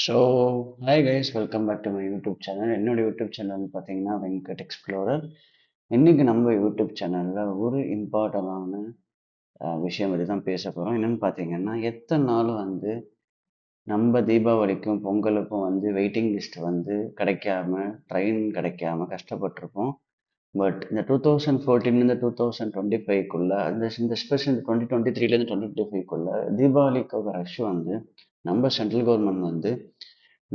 So hi guys, welcome back to my YouTube channel. என்னோட YouTube channel வந்து பார்த்தீங்கன்னா Venkat explorer. இன்னைக்கு நம்ம யூடியூப் சேனலில் ஒரு இம்பார்ட்டண்டான விஷயம் பற்றி தான் பேச போகிறோம். என்னென்னு பார்த்தீங்கன்னா, எத்தனை நாள் வந்து நம்ம தீபாவளிக்கும் பொங்கலுக்கும் வந்து வெயிட்டிங் லிஸ்ட் வந்து கிடைக்காம, ட்ரெயின் கிடைக்காம கஷ்டப்பட்டிருப்போம். பட் இந்த 2014 2025க்குள்ள இந்த ஸ்பெஷல் 2023 2025க்குள்ள தீபாவளிக்கு ரஷ் வந்து நம்ம சென்ட்ரல் கவர்மெண்ட் வந்து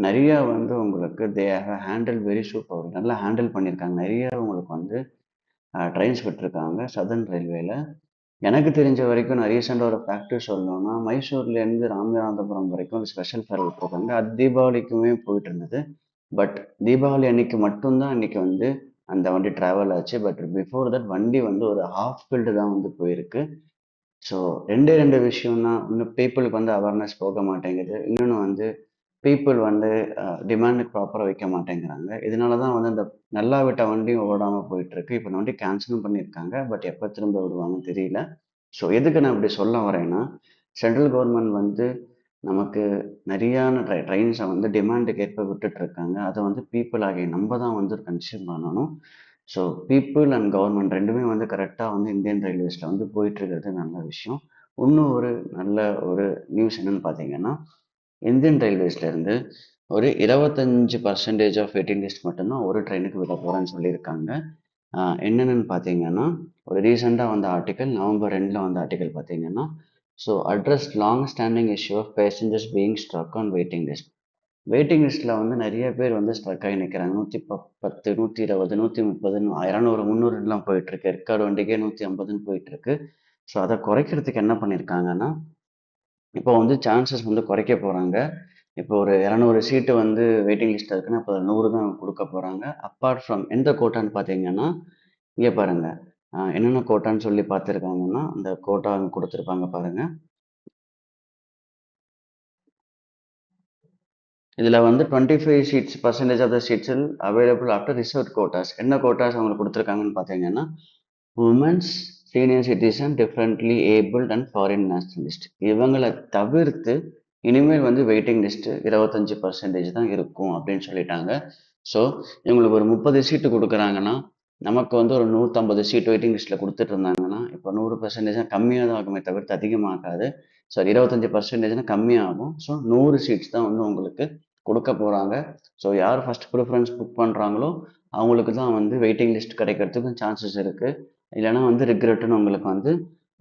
நிறையா வந்து உங்களுக்கு they have handle very super, நல்லா ஹேண்டில் பண்ணியிருக்காங்க. நிறைய உங்களுக்கு வந்து ட்ரெயின்ஸ் விட்டுருக்காங்க சதர்ன் ரயில்வேல. எனக்கு தெரிஞ்ச வரைக்கும் நான் ரீசெண்டாக ஒரு ஃபேக்ட்ரி சொல்லணும்னா, மைசூர்லேருந்து ராமநாதபுரம் வரைக்கும் ஒரு ஸ்பெஷல் ஃபேர் விட்டுருக்காங்க. அது தீபாவளிக்குமே போயிட்டு இருந்தது. பட் தீபாவளி அன்னைக்கு மட்டும்தான் அன்னைக்கு வந்து அந்த வண்டி ட்ராவல் ஆச்சு. பட் பிஃபோர் தட் வண்டி வந்து ஒரு ஹாஃப் ஃபில்டு தான் வந்து போயிருக்கு. ஸோ ரெண்டே ரெண்டு விஷயம் தான். இன்னும் பீப்புளுக்கு வந்து அவேர்னஸ் போக மாட்டேங்குது. இன்னொன்று வந்து பீப்புள் வந்து டிமாண்டுக்கு ப்ராப்பராக வைக்க மாட்டேங்கிறாங்க. இதனால தான் வந்து அந்த நல்லா விட்ட வண்டியும் ஓடாமல் போயிட்டுருக்கு. இப்போ இந்த வண்டி கேன்சலும் பண்ணியிருக்காங்க. பட் எப்போ திரும்ப விடுவாங்கன்னு தெரியல. ஸோ எதுக்கு நான் இப்படி சொல்ல வரேன்னா, சென்ட்ரல் கவர்மெண்ட் வந்து நமக்கு நிறையான ட்ரெயின்ஸை வந்து டிமாண்டுக்கு ஏற்ப விட்டுட்ருக்காங்க. அதை வந்து பீப்புள் ஆகிய நம்ம தான் வந்து கன்சியூம் பண்ணணும். ஸோ பீப்புள் அண்ட் கவர்மெண்ட் ரெண்டுமே வந்து கரெக்டாக வந்து இந்தியன் ரயில்வேஸில் வந்து போயிட்டுருக்கிறது நல்ல விஷயம். இன்னும் ஒரு நல்ல ஒரு நியூஸ் என்னன்னு பார்த்தீங்கன்னா, இந்தியன் ரயில்வேஸ்லேருந்து ஒரு 25% ஆஃப் வெயிட்டிங் லிஸ்ட் மட்டும்தான் ஒரு ட்ரெயினுக்கு விட போகிறேன்னு சொல்லியிருக்காங்க. என்னென்னு பார்த்தீங்கன்னா, ஒரு ரீசெண்டாக வந்த ஆர்டிக்கல் நவம்பர் 2 வந்த ஆர்டிக்கல் பார்த்தீங்கன்னா, so address long standing issue of passengers being struck on waiting list. Waiting லிஸ்ட்டில் வந்து நிறைய பேர் வந்து ஸ்ட்ரக் ஆகி நிற்கிறாங்க. 110, 120, 130, 200, 300லாம் போயிட்டுருக்கு. ஏற்காடு வண்டிக்கே 150ன்னு போயிட்டுருக்கு. ஸோ அதை குறைக்கிறதுக்கு என்ன பண்ணியிருக்காங்கன்னா, இப்போ வந்து சான்சஸ் வந்து குறைக்க போகிறாங்க. இப்போ ஒரு 200 சீட்டு வந்து வெயிட்டிங் லிஸ்ட்டில் இருக்குன்னா, இப்போ 100 தான் கொடுக்க போகிறாங்க. அப்பார்ட் ஃப்ரம் எந்த கோட்டான்னு பார்த்தீங்கன்னா, இங்கே பாருங்க. என்னென்ன கோட்டான்னு சொல்லி பார்த்துருக்காங்கன்னா, அந்த கோட்டா அங்க கொடுத்துருப்பாங்க பாருங்க. இதில் வந்து 25 seats percentage of the seats available after reserve quotas. என்ன கோட்டாஸ் அவங்களுக்கு கொடுத்துருக்காங்கன்னு பார்த்தீங்கன்னா, women's, senior citizen, differently abled and foreign nationalist. இவங்களை தவிர்த்து இனிமேல் வந்து வெயிட்டிங் லிஸ்ட்டு 25% தான் இருக்கும் அப்படின்னு சொல்லிட்டாங்க. ஸோ இவங்களுக்கு ஒரு 30 சீட்டு கொடுக்குறாங்கன்னா, நமக்கு வந்து ஒரு 150 சீட் வெயிட்டிங் லிஸ்ட்டில் கொடுத்துட்டு இருந்தாங்கன்னா, இப்போ 100% கம்மியாக தான் ஆகுமே தவிர்த்து அதிகமாகாது. ஸோ 25% கம்மியாகும். ஸோ 100 சீட்ஸ் தான் வந்து உங்களுக்கு கொடுக்க போகிறாங்க. ஸோ யார் ஃபஸ்ட் ப்ரிஃபரன்ஸ் புக் பண்ணுறாங்களோ அவங்களுக்கு தான் வந்து வெயிட்டிங் லிஸ்ட் கிடைக்கிறதுக்கும் சான்சஸ் இருக்குது. இல்லைனா வந்து ரிக்ரெட்டுன்னு உங்களுக்கு வந்து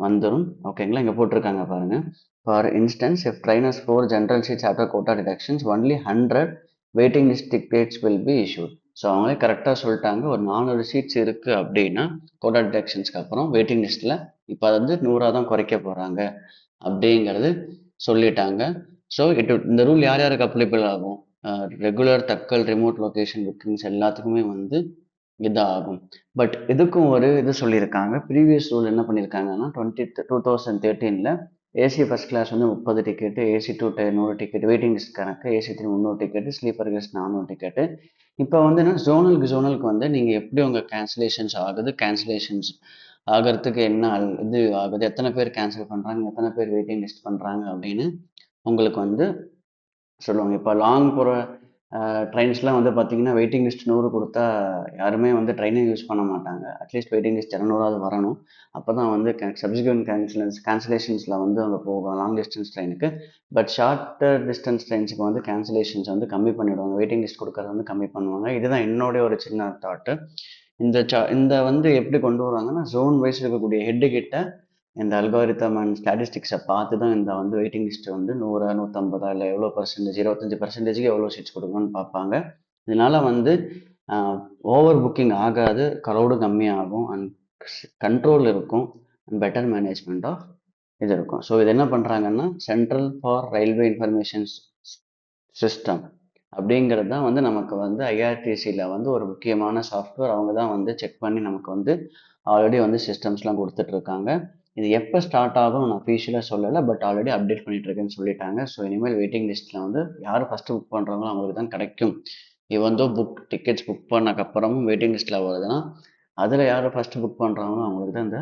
வந்துடும். ஓகேங்களா, இங்கே போட்டிருக்காங்க பாருங்கள். For instance, if train has 4 general seats after quota deductions only 100 waiting list tickets will be issued. So அவங்களே கரெக்டாக சொல்லிட்டாங்க. ஒரு 400 சீட்ஸ் இருக்குது அப்படின்னா கோட்டா டிடக்ஷன்ஸ்க்கு அப்புறம் வெயிட்டிங் லிஸ்ட்டில் இப்போ வந்து 100 தான் குறைக்க போகிறாங்க அப்படிங்கிறது சொல்லிட்டாங்க. ஸோ இந்த ரூல் யார் யாருக்கு அப்ளிபிள் ஆகும்? Regular, Tatkal, remote location bookings எல்லாத்துக்குமே வந்து இதாகும். பட் இதுக்கும் ஒரு இது சொல்லியிருக்காங்க. ப்ரீவியஸ் ரூல் என்ன பண்ணியிருக்காங்கன்னா, 2013ல் ஏசி ஃபர்ஸ்ட் கிளாஸ் வந்து 30 ticket, AC 2 tier 100 ticket, waiting list கணக்கு, ஏசி 3 300 டிக்கெட்டு, ஸ்லீப்பர் கெஸ்ட் 400 டிக்கெட்டு. இப்போ வந்து என்ன, ஜோனலுக்கு வந்து நீங்கள் எப்படி உங்கள் கேன்சலேஷன்ஸ் ஆகுது, கேன்சலேஷன்ஸ் ஆகிறதுக்கு என்ன இது ஆகுது, எத்தனை பேர் கேன்சல் பண்ணுறாங்க, எத்தனை பேர் வெயிட்டிங் லிஸ்ட் பண்ணுறாங்க அப்படின்னு உங்களுக்கு வந்து சொல்லுவாங்க. இப்போ லாங் போகிற ட்ரெயின்ஸ்லாம் வந்து பார்த்தீங்கன்னா, வெயிட்டிங் லிஸ்ட் 100 கொடுத்தா யாருமே வந்து ட்ரெயினே யூஸ் பண்ண மாட்டாங்க. அட்லீஸ்ட் வெயிட்டிங் லிஸ்ட் 200ஆவது வரணும். அப்போ தான் வந்து சப்சிக்வெண்ட் கேன்சலேஷன்ஸில் வந்து அவங்க போகலாம் லாங் டிஸ்டன்ஸ் ட்ரெயினுக்கு. பட் ஷார்ட்டர் டிஸ்டன்ஸ் ட்ரெயின்ஸுக்கு வந்து கேன்சலேஷன்ஸ் வந்து கம்மி பண்ணிவிடுவாங்க. வெயிட்டிங் லிஸ்ட் கொடுக்கறத வந்து கம்மி பண்ணுவாங்க. இதுதான் என்னுடைய ஒரு சின்ன தாட்டு. இந்த வந்து எப்படி கொண்டு வருவாங்கன்னா, ஜோன் வைஸ் இருக்கக்கூடிய ஹெட்டு கிட்ட இந்த அல்காரிதம் அண்ட் ஸ்டாட்டிஸ்டிக்ஸை பார்த்து தான் இந்த வந்து வெயிட்டிங் லிஸ்ட் வந்து 100, 150 இல்லை எவ்வளோ பர்சன்டேஜ், 25%க்கு எவ்வளோ சீட்ஸ் கொடுக்கணும்னு பார்ப்பாங்க. இதனால வந்து ஓவர் புக்கிங் ஆகாது, க்ரௌடு கம்மியாகும் அண்ட் கண்ட்ரோல் இருக்கும் அண்ட் பெட்டர் மேனேஜ்மெண்ட் ஆஃப் இது இருக்கும். ஸோ இது என்ன பண்ணுறாங்கன்னா, central for railway information system அப்படிங்கிறது தான் வந்து நமக்கு வந்து ஐஆர்டிசியில் வந்து ஒரு முக்கியமான சாஃப்ட்வேர். அவங்க தான் வந்து செக் பண்ணி நமக்கு வந்து ஆல்ரெடி வந்து சிஸ்டம்ஸ்லாம் கொடுத்துட்ருக்காங்க. இது எப்போ ஸ்டார்ட் ஆகும் நான் அஃபீஷியலாக சொல்லலை. பட் ஆல்ரெடி அப்டேட் பண்ணிகிட்ருக்கேன்னு சொல்லிட்டாங்க. ஸோ இனிமேல் வெயிட்டிங் லிஸ்ட்டில் வந்து யார் ஃபஸ்ட்டு புக் பண்ணுறாங்களோ அவங்களுக்கு தான் கிடைக்கும். இவன் டிக்கெட்ஸ் புக் பண்ணக்கப்புறமும் வெயிட்டிங் லிஸ்ட்டில் வருதுன்னா, அதில் யார் ஃபஸ்ட்டு புக் பண்ணுறாங்களோ அவங்களுக்கு தான் இந்த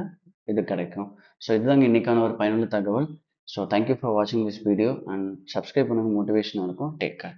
இது கிடைக்கும். ஸோ இதுதாங்க இன்றைக்கான ஒரு பயனுள்ள தகவல். ஸோ தேங்க்யூ ஃபார் வாட்சிங் திஸ் வீடியோ அண்ட் சப்ஸ்கிரைப் பண்ணுங்கள், மோட்டிவேஷனாக இருக்கும். Take care.